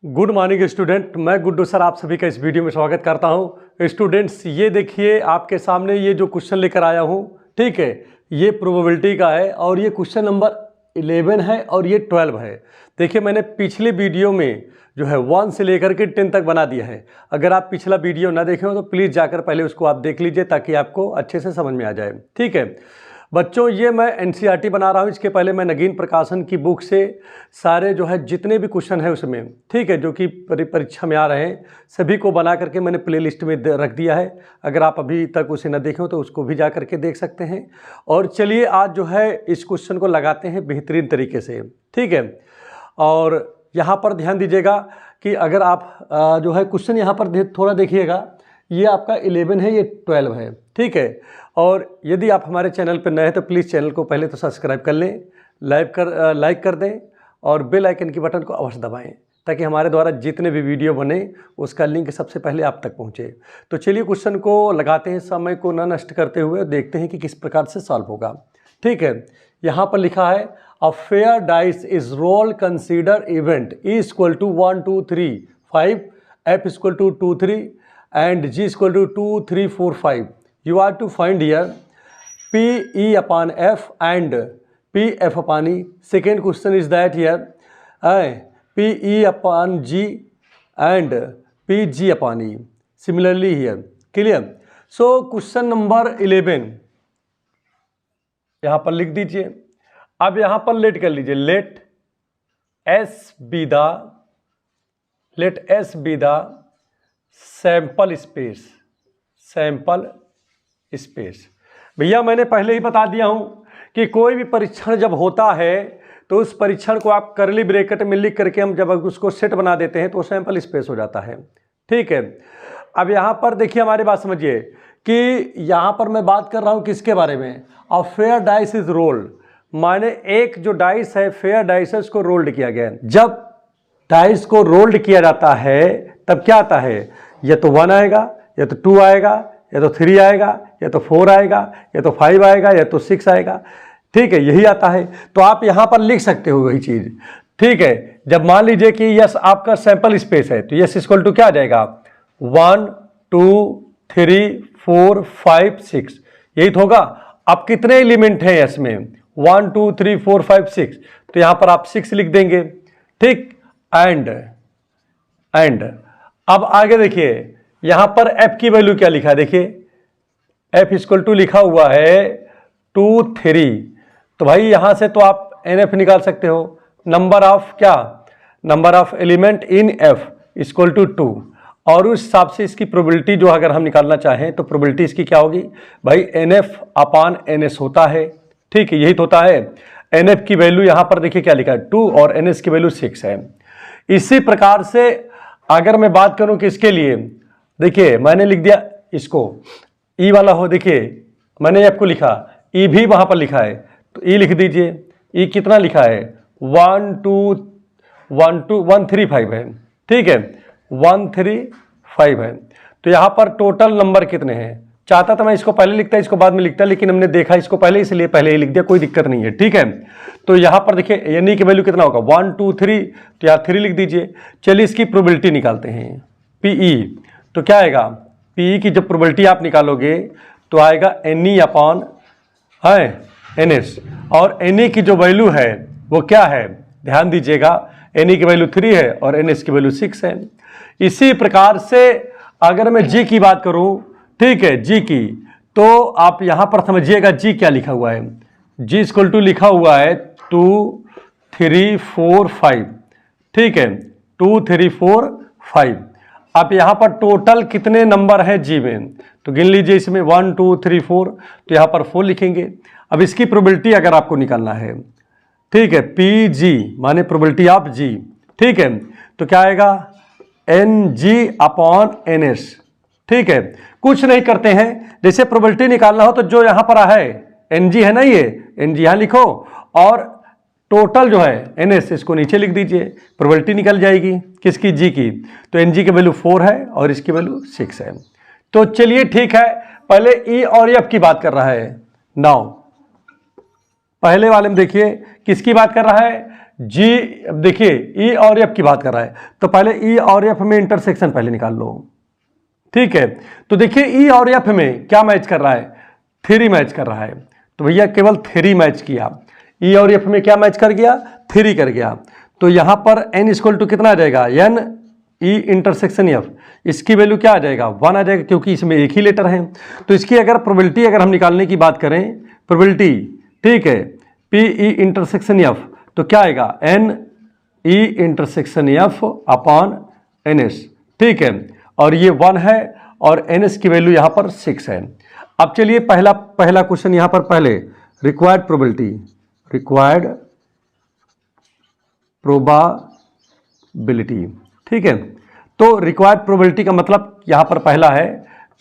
Good morning student, मैं Guddu sir आप सभी का इस वीडियो में स्वागत करता हूं। स्टूडेंट्स ये देखिए आपके सामने ये जो क्वेश्चन लेकर आया हूं, ठीक है, ये प्रोबेबिलिटी का है और ये क्वेश्चन नंबर 11 है और ये 12 है। देखिए मैंने पिछले वीडियो में जो है 1 से लेकर के 10 तक बना दिया है। अगर आप पिछला वीडियो ना देखे हो तो प्लीज़ जाकर पहले उसको आप देख लीजिए ताकि आपको अच्छे से समझ में आ जाए। ठीक है बच्चों, ये मैं एनसीईआरटी बना रहा हूँ। इसके पहले मैं नगीन प्रकाशन की बुक से सारे जो है जितने भी क्वेश्चन है उसमें, ठीक है, जो कि परीक्षा में आ रहे हैं सभी को बना करके मैंने प्लेलिस्ट में रख दिया है। अगर आप अभी तक उसे न देखें तो उसको भी जा करके देख सकते हैं। और चलिए आज जो है इस क्वेश्चन को लगाते हैं बेहतरीन तरीके से। ठीक है, और यहाँ पर ध्यान दीजिएगा कि अगर आप जो है क्वेश्चन यहाँ पर थोड़ा देखिएगा, ये आपका 11 है, ये 12 है। ठीक है, और यदि आप हमारे चैनल पर नए हैं तो प्लीज़ चैनल को पहले तो सब्सक्राइब कर लें, लाइक कर दें और बेल आइकन की बटन को अवश्य दबाएं ताकि हमारे द्वारा जितने भी वीडियो बने उसका लिंक सबसे पहले आप तक पहुंचे। तो चलिए क्वेश्चन को लगाते हैं, समय को न नष्ट करते हुए देखते हैं कि किस प्रकार से सॉल्व होगा। ठीक है, यहाँ पर लिखा है a fair dice is roll consider event E equal to 1 2 3 5 F equal to 2 3 and g is equal to 2 3 4 5. You are to find here p e upon f and p f upon e. Second question is that here p e upon g and p g upon e. Similarly here, clear? So question number 11 यहाँ पर लिख दीजिए। अब यहाँ पर late कर लीजिए, let s be the sample space. भैया मैंने पहले ही बता दिया हूं कि कोई भी परीक्षण जब होता है तो उस परीक्षण को आप करली ब्रैकेट में लिख करके हम जब उसको सेट बना देते हैं तो सैंपल स्पेस हो जाता है। ठीक है, अब यहाँ पर देखिए हमारी बात समझिए कि यहाँ पर मैं बात कर रहा हूँ किसके बारे में, अ फेयर डाइस इज रोल्ड, माने एक जो डाइस है फेयर डाइस है उसको रोल्ड किया गया। जब डाइस को रोल्ड किया जाता है तब क्या आता है, या तो 1 आएगा, या तो 2 आएगा, या तो 3 आएगा, या तो 4 आएगा, या तो 5 आएगा, या तो 6 आएगा। ठीक है, यही आता है। तो आप यहाँ पर लिख सकते हो वही चीज़। ठीक है, जब मान लीजिए कि यस आपका सैंपल स्पेस है तो यस इक्वल टू क्या आ जाएगा, 1 2 3 4 5 6, यही तो होगा। अब कितने एलिमेंट हैं इसमें, 1 2 3 4 5 6, तो यहाँ पर आप 6 लिख देंगे। ठीक, एंड अब आगे देखिए यहां पर f की वैल्यू क्या लिखा है, देखिए f इक्वल टू लिखा हुआ है 2 3, तो भाई यहां से तो आप nf निकाल सकते हो, number of element in f equal to 2, और उस हिसाब से इसकी प्रोबेबिलिटी जो अगर हम निकालना चाहें तो प्रोबेबिलिटी इसकी क्या होगी भाई, nf अपान ns होता है। ठीक है, यही तो होता है। nf की वैल्यू यहां पर देखिए क्या लिखा है 2 और ns की वैल्यू 6 है। इसी प्रकार से अगर मैं बात करूं कि इसके लिए देखिए मैंने लिख दिया इसको ई वाला हो, देखिए मैंने आपको लिखा ई भी वहां पर लिखा है तो ई लिख दीजिए। ई कितना लिखा है 1 2 1 2 1 3 5 है। ठीक है, 1 3 5 है। तो यहां पर टोटल नंबर कितने हैं, चाहता था मैं इसको पहले लिखता इसको बाद में लिखता, लेकिन हमने देखा इसको पहले इसलिए पहले ही लिख दिया, कोई दिक्कत नहीं है। ठीक है, तो यहां पर देखिए एन की वैल्यू कितना होगा 1 2 3, तो यहाँ 3 लिख दीजिए। चलिए इसकी प्रोबेबिलिटी निकालते हैं पीई, तो क्या आएगा, पीई की जब प्रोबेबिलिटी आप निकालोगे तो आएगा एन अपॉन एन एस, और एन की जो वैल्यू है वो क्या है, ध्यान दीजिएगा एन की वैल्यू 3 है और एन एस की वैल्यू 6 है। इसी प्रकार से अगर मैं जी की बात करूं, ठीक है, जी की, तो आप यहां पर समझिएगा जी क्या लिखा हुआ है, जी इक्वल टू लिखा हुआ है 2 3 4 5। ठीक है, 2 3 4 5। अब यहां पर टोटल कितने नंबर है जी में, तो गिन लीजिए इसमें 1 2 3 4, तो यहां पर 4 लिखेंगे। अब इसकी प्रोबेबिलिटी अगर आपको निकालना है, ठीक है, पी जी माने प्रोबेबिलिटी ऑफ जी। ठीक है, तो क्या आएगा n G upon n S. ठीक है, कुछ नहीं करते हैं, जैसे प्रोबेबिलिटी निकालना हो तो जो यहां पर है एन जी है ना, ये एन जी यहां लिखो और टोटल जो है एन एस इसको नीचे लिख दीजिए, प्रोबेबिलिटी निकल जाएगी किसकी, जी की। तो एन जी की वैल्यू 4 है और इसकी वैल्यू 6 है। तो चलिए ठीक है, पहले ई और एफ की बात कर रहा है। नाउ पहले वाले में देखिए किसकी बात कर रहा है, जी देखिए ई और एफ की बात कर रहा है, तो पहले ई और एफ में इंटरसेक्शन पहले निकाल लो, ठीक है। तो देखिए ई और एफ में क्या मैच कर रहा है, 3 मैच कर रहा है, तो भैया केवल 3 मैच किया। ई और एफ में क्या मैच कर गया, 3 कर गया। तो यहां पर n इक्वल टू कितना आ जाएगा, n ई इंटरसेक्शन एफ, इसकी वैल्यू क्या आ जाएगा, 1 आ जाएगा, क्योंकि इसमें एक ही लेटर है। तो इसकी अगर प्रोबेबिलिटी अगर हम निकालने की बात करें, प्रोबेबिलिटी, ठीक है, पी ई इंटरसेक्शन एफ, तो क्या आएगा, n E intersection F upon n S, ठीक है। और ये 1 है और एन एस की वैल्यू यहां पर 6 है। अब चलिए पहला क्वेश्चन यहां पर, पहले रिक्वायर्ड प्रोबेबिलिटी, रिक्वायर्ड प्रोबाबिलिटी, ठीक है। तो रिक्वायर्ड प्रोबेबिलिटी का मतलब यहां पर पहला है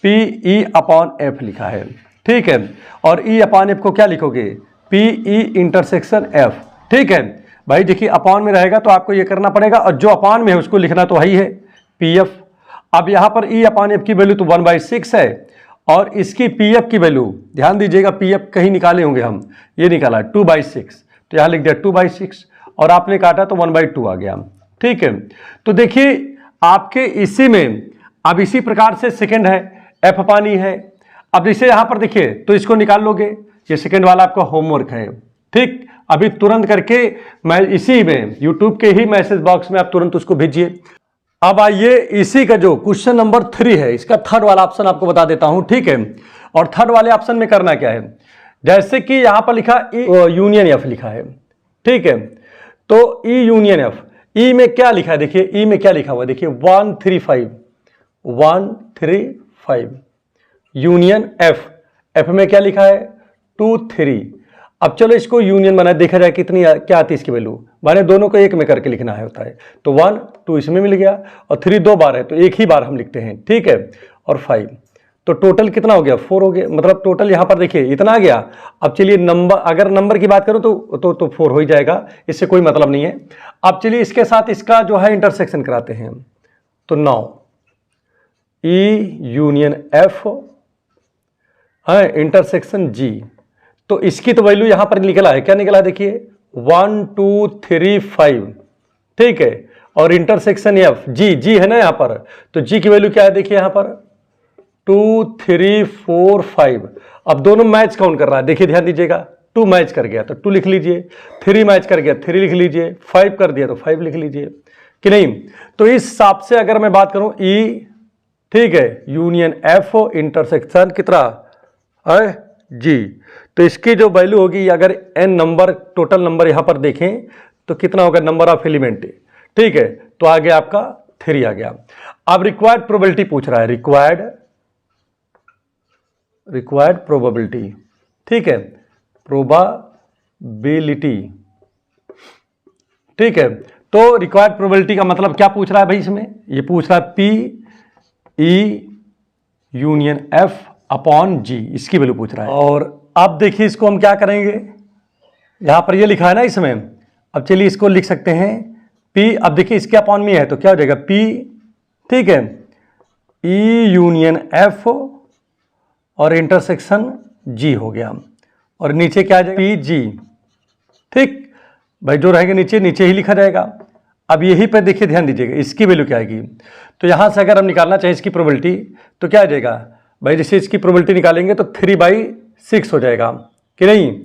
पी ई अपॉन एफ लिखा है, ठीक है। और ई अपॉन एफ को क्या लिखोगे, पी ई इंटरसेक्शन एफ, ठीक है। भाई देखिए अपॉन में रहेगा तो आपको ये करना पड़ेगा, और जो अपॉन में है उसको लिखना तो वही है, पी एफ। अब यहां पर ई अपॉन एफ की वैल्यू तो 1/6 है, और इसकी पी एफ की वैल्यू ध्यान दीजिएगा, पी एफ कहीं निकाले होंगे हम, ये निकाला 2/6, तो यहां लिख दिया 2/6, और आपने काटा तो 1/2 आ गया, ठीक है। तो देखिए आपके इसी में, अब इसी प्रकार से सेकंड है, एफ अपॉन ई है। अब इसे यहां पर देखिए तो इसको निकाल लोगे, ये सेकंड वाला आपका होमवर्क है, ठीक। अभी तुरंत करके मैं इसी में यूट्यूब के ही मैसेज बॉक्स में आप तुरंत उसको भेजिए। अब आइए इसी का जो क्वेश्चन नंबर 3 है, इसका थर्ड वाला ऑप्शन आपको बता देता हूं, ठीक है। और थर्ड वाले ऑप्शन में करना क्या है, जैसे कि यहां पर लिखा यूनियन एफ लिखा है, ठीक है। तो ई यूनियन एफ, ई में क्या लिखा है, देखिए ई में क्या लिखा हुआ है, देखिए 135 यूनियन एफ, एफ में क्या लिखा है 2 3। अब चलो इसको यूनियन बना, देखा जाए कितनी क्या आती है इसकी वैल्यू, माने दोनों को एक में करके लिखना है होता है, तो 1 2 इसमें मिल गया, और 3 2 बार है तो एक ही बार हम लिखते हैं, ठीक है। और 5, तो टोटल कितना हो गया, 4 हो गया, मतलब टोटल यहां पर देखिए इतना आ गया। अब चलिए नंबर, अगर नंबर की बात करो तो 4 हो ही जाएगा, इससे कोई मतलब नहीं है। अब चलिए इसके साथ इसका जो है इंटरसेक्शन कराते हैं, तो 9 ई यूनियन एफ है इंटरसेक्शन जी, तो इसकी तो वैल्यू यहां पर निकला है, क्या निकला है देखिए 1 2 3 5, ठीक है। और इंटरसेक्शन एफ जी है ना यहां पर, तो जी की वैल्यू क्या है देखिए यहां पर 2 3 4 5। अब दोनों मैच काउंट कर रहा है, देखिए ध्यान दीजिएगा, 2 मैच कर गया तो 2 लिख लीजिए, 3 मैच कर गया 3 लिख लीजिए, 5 कर दिया तो 5 लिख लीजिए कि नहीं। तो इस हिसाब से अगर मैं बात करूं ई, ठीक है, यूनियन एफ इंटरसेक्शन कितना है जी, तो इसकी जो वैल्यू होगी, अगर एन नंबर टोटल नंबर यहां पर देखें तो कितना होगा, नंबर ऑफ एलिमेंट, ठीक है। तो आ गया आपका 3 आ गया। अब रिक्वायर्ड प्रोबेबिलिटी पूछ रहा है, रिक्वायर्ड प्रोबेबिलिटी, ठीक है, प्रोबाबिलिटी, ठीक है। तो रिक्वायर्ड प्रोबेबिलिटी का मतलब क्या पूछ रहा है भाई, इसमें ये पूछ रहा है P E union F upon G, इसकी वैल्यू पूछ रहा है। और अब देखिए इसको हम क्या करेंगे, यहां पर ये लिखा है ना इसमें, अब चलिए इसको लिख सकते हैं P। अब देखिए इसके अपॉन में है तो क्या हो जाएगा P, ठीक है, E यूनियन F और इंटरसेक्शन G हो गया, और नीचे क्या आ जाएगा P G, ठीक भाई, जो रहेगा नीचे ही लिखा जाएगा। अब यही पे देखिए ध्यान दीजिएगा, इसकी वैल्यू क्या आएगी, तो यहां से अगर हम निकालना चाहें इसकी प्रोबेबिलिटी तो क्या आ जाएगा भाई, जैसे इसकी प्रोबेबिलिटी निकालेंगे तो 3/6 हो जाएगा कि नहीं।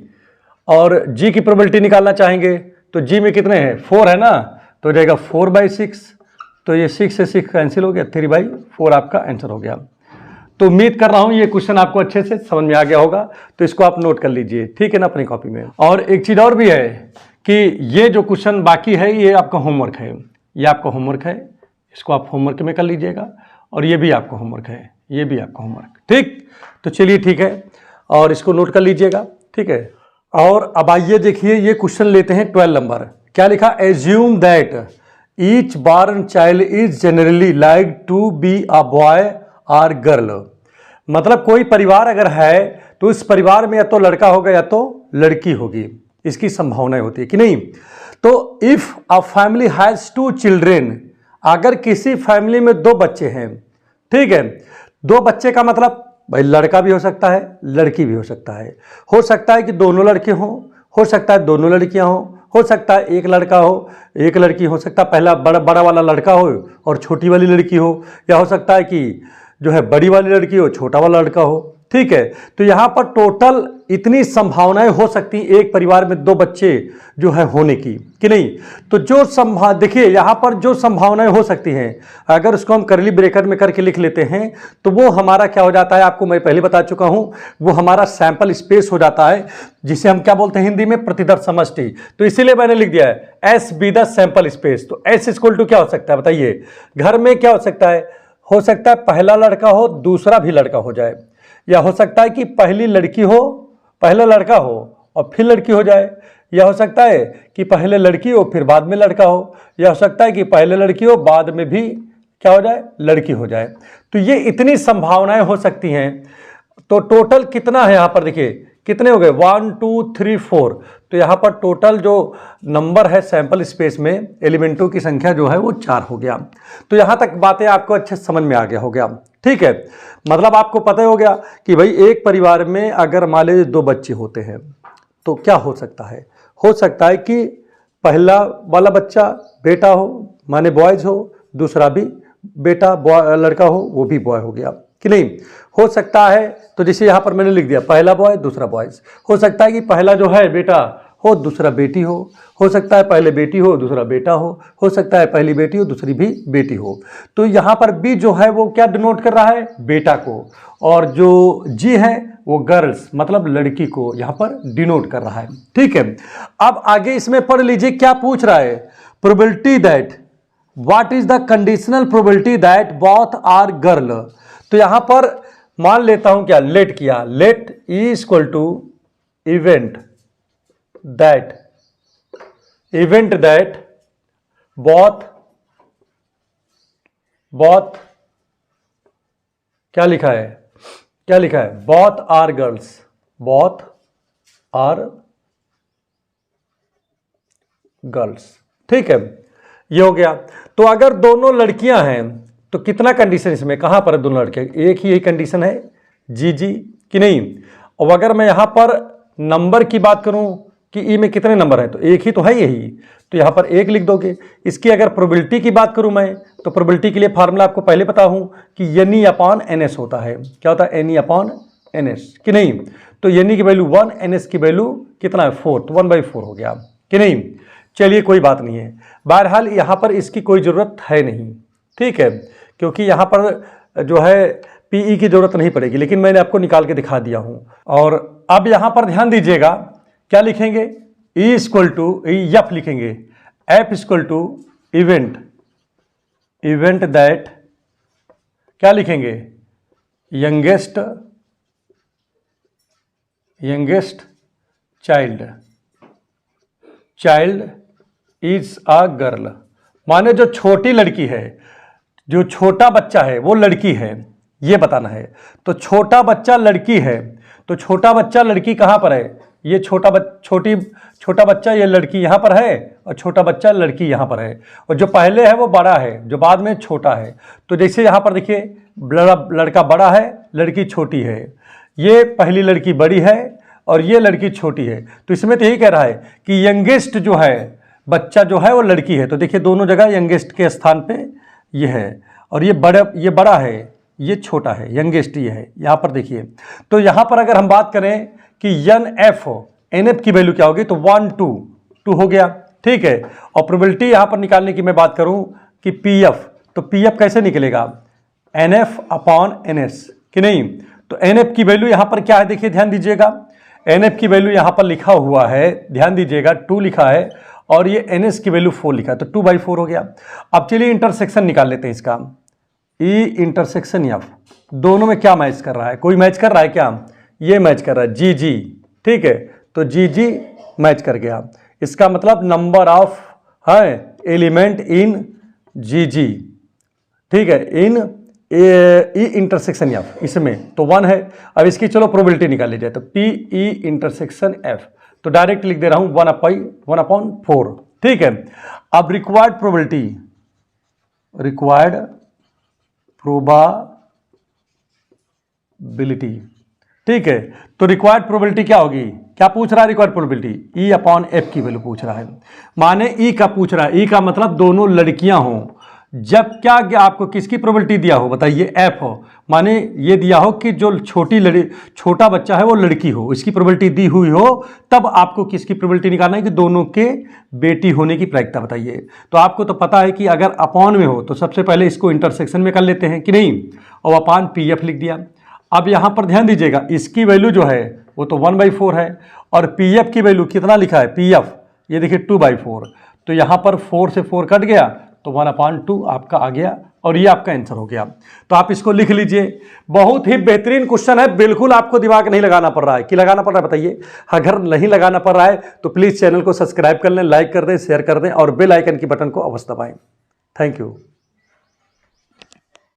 और जी की प्रोबेबिलिटी निकालना चाहेंगे तो जी में कितने हैं 4 है ना, तो हो जाएगा 4/6, तो ये 6 से 6 कैंसिल हो गया, 3/4 आपका आंसर हो गया। तो उम्मीद कर रहा हूं ये क्वेश्चन आपको अच्छे से समझ में आ गया होगा, तो इसको आप नोट कर लीजिए, ठीक है ना, अपनी कॉपी में। और एक चीज़ और भी है कि ये जो क्वेश्चन बाकी है ये आपका होमवर्क है, ये आपका होमवर्क है, इसको आप होमवर्क में कर लीजिएगा, और ये भी आपका होमवर्क है, ये भी आपका होमवर्क, ठीक। तो चलिए ठीक है, और इसको नोट कर लीजिएगा, ठीक है। और अब आइए देखिए ये क्वेश्चन लेते हैं 12 नंबर, क्या लिखा, assume that each born child is generally like to be a boy or girl, मतलब कोई परिवार अगर है तो इस परिवार में या तो लड़का होगा या तो लड़की होगी, इसकी संभावना होती है कि नहीं। तो if a family has 2 children, अगर किसी फैमिली में 2 बच्चे हैं, ठीक है, 2 बच्चे का मतलब भाई लड़का भी हो सकता है लड़की भी हो सकता है कि दोनों लड़के हों, हो सकता है दोनों लड़कियां हों, हो सकता है एक लड़का हो एक लड़की, हो सकता है पहला बड़ा वाला लड़का हो और छोटी वाली लड़की हो, या हो सकता है कि जो है बड़ी वाली लड़की हो छोटा वाला लड़का हो। ठीक है, तो यहाँ पर टोटल इतनी संभावनाएं हो सकती हैं एक परिवार में 2 बच्चे जो है होने की, कि नहीं। तो जो देखिए यहाँ पर जो संभावनाएं हो सकती हैं, अगर उसको हम करली ब्रेकर में करके लिख लेते हैं तो वो हमारा क्या हो जाता है, आपको मैं पहले बता चुका हूं, वो हमारा सैंपल स्पेस हो जाता है, जिसे हम क्या बोलते हैं हिंदी में, प्रतिदर्श समष्टि। तो इसीलिए मैंने लिख दिया है S be the sample space. तो एस इक्वल टू क्या हो सकता है बताइए, घर में क्या हो सकता है, हो सकता है पहला लड़का हो दूसरा भी लड़का हो जाए, या हो सकता है कि पहली लड़की हो पहला लड़का हो और फिर लड़की हो जाए, या हो सकता है कि पहले लड़की हो फिर बाद में लड़का हो, या हो सकता है कि पहले लड़की हो बाद में भी क्या हो जाए, लड़की हो जाए। तो ये इतनी संभावनाएं हो सकती हैं। तो टोटल कितना है यहाँ पर देखिए, कितने हो गए, 1 2 3 4। तो यहाँ पर टोटल जो नंबर है सैंपल स्पेस में एलिमेंटों की संख्या जो है वो 4 हो गया। तो यहाँ तक बातें आपको अच्छे समझ में आ गया हो गया। ठीक है, मतलब आपको पता हो गया कि भाई एक परिवार में अगर मान लीजिए 2 बच्चे होते हैं तो क्या हो सकता है, हो सकता है कि पहला वाला बच्चा बेटा हो माने बॉयज हो, दूसरा भी बेटा लड़का हो वो भी बॉय हो गया, कि नहीं। हो सकता है तो जैसे यहाँ पर मैंने लिख दिया पहला बॉय दूसरा बॉयज, हो सकता है कि पहला जो है बेटा हो दूसरा बेटी हो सकता है पहले बेटी हो दूसरा बेटा हो सकता है पहली बेटी हो दूसरी भी बेटी हो। तो यहाँ पर बी जो है वो क्या डिनोट कर रहा है, बेटा को, और जो जी है वो गर्ल्स मतलब लड़की को यहाँ पर डिनोट कर रहा है। ठीक है, अब आगे इसमें पढ़ लीजिए क्या पूछ रहा है, probability that what is the conditional probability that both are girl. तो यहां पर मान लेता हूं क्या, लेट किया, let E equal to event that both क्या लिखा है, बोथ आर गर्ल्स, ठीक है, ये हो गया। तो अगर दोनों लड़कियां हैं तो कितना कंडीशन इसमें, कहां पर है दोनों लड़के, एक ही यही कंडीशन है जी कि नहीं। और अगर मैं यहां पर नंबर की बात करूं कि ई में कितने नंबर हैं तो एक ही तो है यही, तो यहां पर एक लिख दोगे। इसकी अगर प्रोबेबिलिटी की बात करूं मैं तो प्रोबेबिलिटी के लिए फार्मूला आपको पहले पता हूं कि एन अपॉन एन एस होता है, क्या होता है एन अपॉन एन एस, कि नहीं। तो एन की वैल्यू 1, एन एस की वैल्यू कितना है 4, तो 1/4 हो गया, कि नहीं। चलिए कोई बात नहीं है, बहरहाल यहां पर इसकी कोई ज़रूरत है नहीं, ठीक है, क्योंकि यहां पर जो है पीई की जरूरत नहीं पड़ेगी, लेकिन मैंने आपको निकाल के दिखा दिया हूं। और अब यहां पर ध्यान दीजिएगा क्या लिखेंगे, ई इक्वल टू एफ लिखेंगे, F equal to event that क्या लिखेंगे, youngest child is a girl, माने जो छोटी लड़की है, जो छोटा बच्चा है वो लड़की है, ये बताना है। तो छोटा बच्चा लड़की है, तो छोटा बच्चा लड़की कहां पर है, ये छोटा बच्चा ये लड़की यहां पर है और छोटा बच्चा लड़की यहां पर है, और जो पहले है वो बड़ा है, जो बाद में छोटा है। तो जैसे यहां पर देखिए लड़का बड़ा है लड़की छोटी है, ये पहली लड़की बड़ी है और ये लड़की छोटी है। तो इसमें तो यही कह रहा है कि यंगेस्ट जो है बच्चा जो है वो लड़की है, तो देखिए दोनों जगह यंगेस्ट के स्थान पे ये है, और ये बड़ा है ये छोटा है, यंगेस्ट ये है यहाँ पर देखिए। तो यहाँ पर अगर हम बात करें कि एन एफ की वैल्यू क्या होगी, तो 1 2 हो गया, ठीक है। और प्रोबेबिलिटी यहाँ पर निकालने की मैं बात करूँ कि पी एफ, तो पी एफ कैसे निकलेगा, n F upon n S, कि नहीं। तो एन एफ की वैल्यू यहाँ पर क्या है देखिए ध्यान दीजिएगा, एन एफ की वैल्यू यहाँ पर लिखा हुआ है, ध्यान दीजिएगा 2 लिखा है और ये एन एस की वैल्यू 4 लिखा है, तो 2/4 हो गया। अब चलिए इंटरसेक्शन निकाल लेते हैं इसका, ई इंटरसेक्शन एफ, दोनों में क्या मैच कर रहा है, कोई मैच कर रहा है क्या, ये मैच कर रहा है जी, ठीक है। तो जी मैच कर गया, इसका मतलब नंबर ऑफ है एलिमेंट इन जी, ठीक है, इन ई इंटरसेक्शन एफ इसमें तो 1 है। अब इसकी चलो प्रोबेबिलिटी निकाल ली जाए, तो पी ई इंटरसेक्शन एफ, तो डायरेक्ट लिख दे रहा हूं 1/4, ठीक है। अब रिक्वायर्ड प्रोबेबिलिटी ठीक है। तो रिक्वायर्ड प्रोबेबिलिटी क्या होगी, क्या पूछ रहा है रिक्वायर्ड प्रोबेबिलिटी, ई अपॉन एफ की वैल्यू पूछ रहा है। माने ई का पूछ रहा है, ई का मतलब दोनों लड़कियां हों, जब क्या आपको किसकी प्रोबेबिलिटी दिया हो, बताइए एफ हो, माने ये दिया हो कि जो छोटा बच्चा है वो लड़की हो, इसकी प्रोबेबिलिटी दी हुई हो, तब आपको किसकी प्रोबेबिलिटी निकालना है कि दोनों के बेटी होने की प्रायिकता बताइए। तो आपको तो पता है कि अगर अपॉन में हो तो सबसे पहले इसको इंटरसेक्शन में कर लेते हैं कि नहीं, और अपान पी एफ लिख दिया। अब यहां पर ध्यान दीजिएगा, इसकी वैल्यू जो है वो तो 1/4 है, और पी एफ की वैल्यू कितना लिखा है, पी एफ ये देखिए 2/4, तो यहां पर 4 से 4 कट गया तो 1/2 आपका आ गया, और ये आपका आंसर हो गया। तो आप इसको लिख लीजिए। बहुत ही बेहतरीन क्वेश्चन है, बिल्कुल आपको दिमाग नहीं लगाना पड़ रहा है, कि लगाना पड़ रहा है बताइए। अगर नहीं लगाना पड़ रहा है तो प्लीज चैनल को सब्सक्राइब कर लें, लाइक कर दें, शेयर कर दें, और बेल आइकन की बटन को अवश्य दबाएं। Thank you.